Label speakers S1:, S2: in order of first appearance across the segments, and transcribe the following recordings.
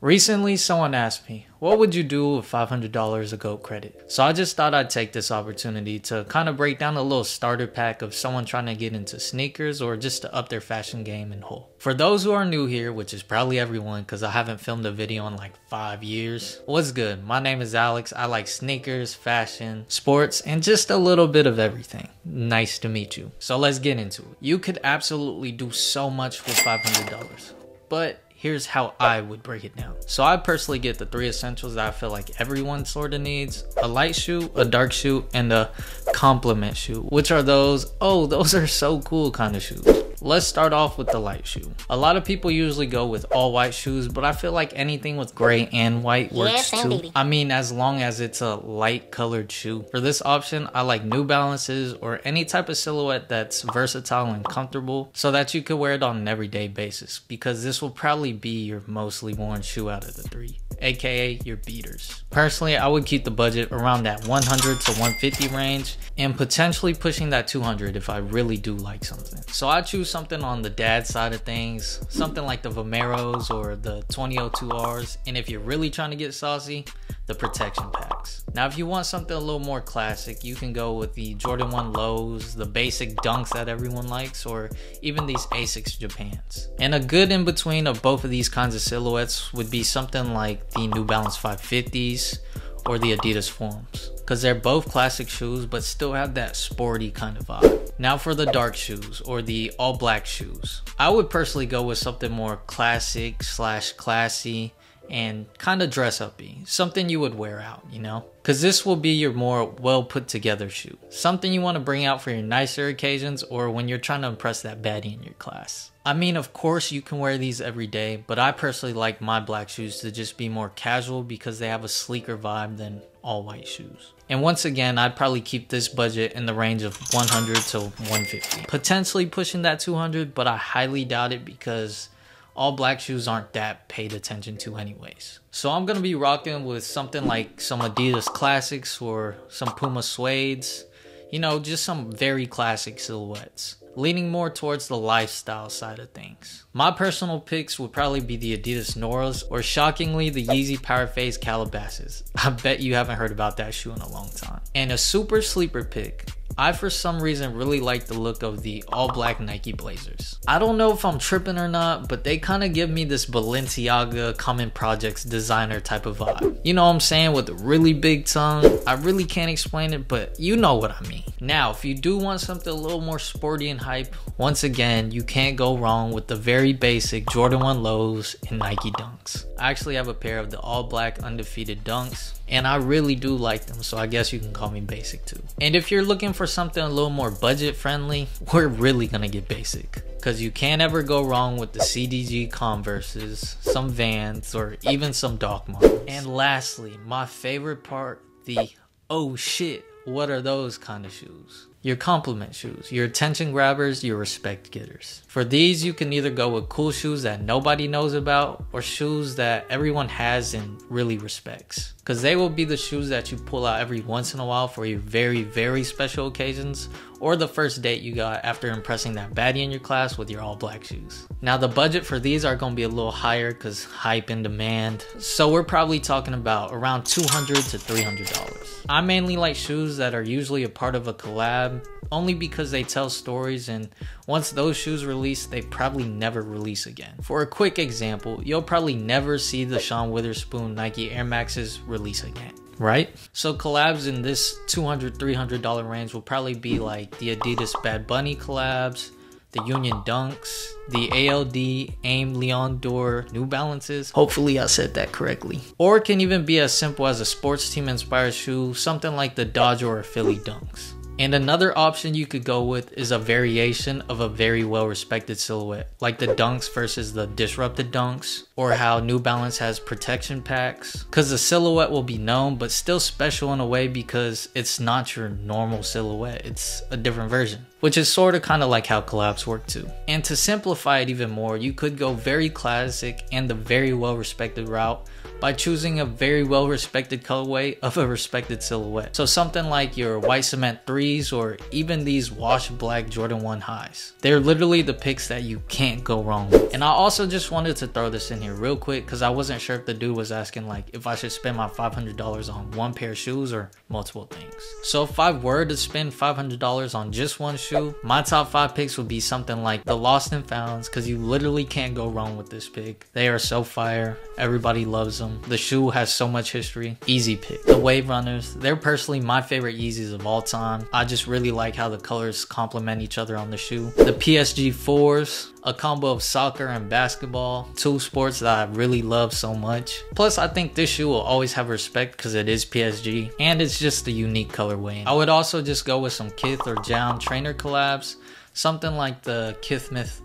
S1: Recently, someone asked me, what would you do with $500 of GOAT credit? So I just thought I'd take this opportunity to kind of break down a little starter pack of someone trying to get into sneakers or just to up their fashion game in whole. For those who are new here, which is probably everyone because I haven't filmed a video in like 5 years. What's good? My name is Alex. I like sneakers, fashion, sports, and just a little bit of everything. Nice to meet you. So let's get into it. You could absolutely do so much with $500, but here's how I would break it down. So I personally get the 3 essentials that I feel like everyone sort of needs: a light shoe, a dark shoe, and a complement shoe, which are those, oh, those are so cool kind of shoes. Let's start off with the light shoe. A lot of people usually go with all white shoes, but I feel like anything with gray and white works too. I mean, as long as it's a light colored shoe. For this option, I like New Balances or any type of silhouette that's versatile and comfortable so that you could wear it on an everyday basis, because this will probably be your mostly worn shoe out of the 3, aka your beaters. Personally, I would keep the budget around that 100 to 150 range and potentially pushing that 200 if I really do like something. So I choose something on the dad side of things, something like the Vomeros or the 2002Rs, and if you're really trying to get saucy, the protection packs. Now if you want something a little more classic, you can go with the Jordan 1 lows, the basic dunks that everyone likes, or even these Asics Japans. And a good in between of both of these kinds of silhouettes would be something like the New Balance 550s or the Adidas Forums, because they're both classic shoes but still have that sporty kind of vibe. Now for the dark shoes or the all black shoes, I would personally go with something more classic slash classy and kind of dress uppy, something you would wear out, you know, because this will be your more well put together shoe, something you want to bring out for your nicer occasions or when you're trying to impress that baddie in your class. I mean, of course you can wear these every day, but I personally like my black shoes to just be more casual because they have a sleeker vibe than all white shoes. And once again, I'd probably keep this budget in the range of 100 to 150, potentially pushing that 200, but I highly doubt it because all black shoes aren't that paid attention to anyways. So I'm gonna be rocking with something like some Adidas Classics or some Puma Suedes, you know, just some very classic silhouettes, leaning more towards the lifestyle side of things. My personal picks would probably be the Adidas Noras or, shockingly, the Yeezy Powerphase Calabasas. I bet you haven't heard about that shoe in a long time. And a super sleeper pick, I for some reason really like the look of the all black Nike Blazers. I don't know if I'm tripping or not, but they kind of give me this Balenciaga Common Projects designer type of vibe. You know what I'm saying, with a really big tongue. I really can't explain it, but you know what I mean. Now, if you do want something a little more sporty and hype, once again, you can't go wrong with the very basic Jordan 1 lows and Nike Dunks. I actually have a pair of the all black undefeated Dunks, and I really do like them, so I guess you can call me basic too. And if you're looking for something a little more budget friendly, we're really gonna get basic, because you can't ever go wrong with the CDG Converses, some Vans, or even some Doc Martens. And lastly, my favorite part, the oh shit, what are those kind of shoes? Your complement shoes, your attention grabbers, your respect getters. For these, you can either go with cool shoes that nobody knows about or shoes that everyone has and really respects, because they will be the shoes that you pull out every once in a while for your very, very special occasions or the first date you got after impressing that baddie in your class with your all black shoes. Now the budget for these are going to be a little higher because hype and demand, so we're probably talking about around $200 to $300. I mainly like shoes that are usually a part of a collab, only because they tell stories, and once those shoes release, they probably never release again. For a quick example, you'll probably never see the Sean Witherspoon Nike Air Maxes release again, right? So collabs in this $200, $300 range will probably be like the Adidas Bad Bunny collabs, the Union Dunks, the ALD AIM Leon Dore New Balances. Hopefully I said that correctly. Or it can even be as simple as a sports team inspired shoe, something like the Dodger or Philly Dunks. And another option you could go with is a variation of a very well respected silhouette, like the Dunks versus the Disrupted Dunks, or how New Balance has protection packs, because the silhouette will be known but still special in a way because it's not your normal silhouette, it's a different version. which is sort of kind of like how collabs work too. And to simplify it even more, you could go very classic and the very well respected route by choosing a very well respected colorway of a respected silhouette. So something like your white cement 3s or even these wash black Jordan 1 highs. They're literally the picks that you can't go wrong with. And I also just wanted to throw this in here real quick because I wasn't sure if the dude was asking like if I should spend my $500 on one pair of shoes or multiple things. So if I were to spend $500 on just one shoe, my top 5 picks would be something like the Lost and Founds, because you literally can't go wrong with this pick. They are so fire. Everybody loves them. The shoe has so much history. Easy pick. The Wave Runners, they're personally my favorite Yeezys of all time. I just really like how the colors complement each other on the shoe. The PSG 4s, a combo of soccer and basketball, two sports that I really love so much. Plus I think this shoe will always have respect because it is PSG and it's just a unique colorway. I would also just go with some Kith or Jown trainer collabs, something like the Kithmith.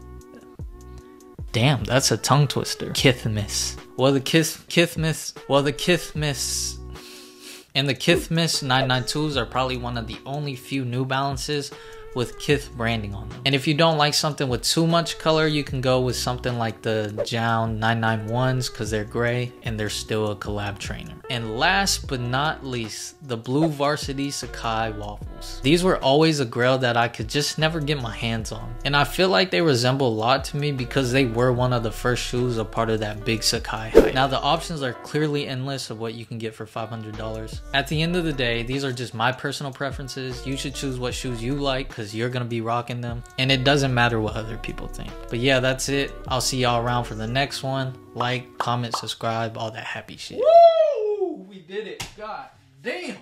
S1: Damn, that's a tongue twister. Kithmis. Well, the Kithmis and the Kithmis 992s are probably one of the only few New Balances with Kith branding on them. And if you don't like something with too much color, you can go with something like the Jown 991s because they're gray and they're still a collab trainer. And last but not least, the Blue Varsity Sacai waffles. These were always a grail that I could just never get my hands on. And I feel like they resemble a lot to me because they were one of the first shoes a part of that big Sacai hype. Now the options are clearly endless of what you can get for $500. At the end of the day, these are just my personal preferences. You should choose what shoes you like because you're gonna be rocking them. And it doesn't matter what other people think. But yeah, that's it. I'll see y'all around for the next one. Like, comment, subscribe, all that happy shit.
S2: Woo! We did it. God damn.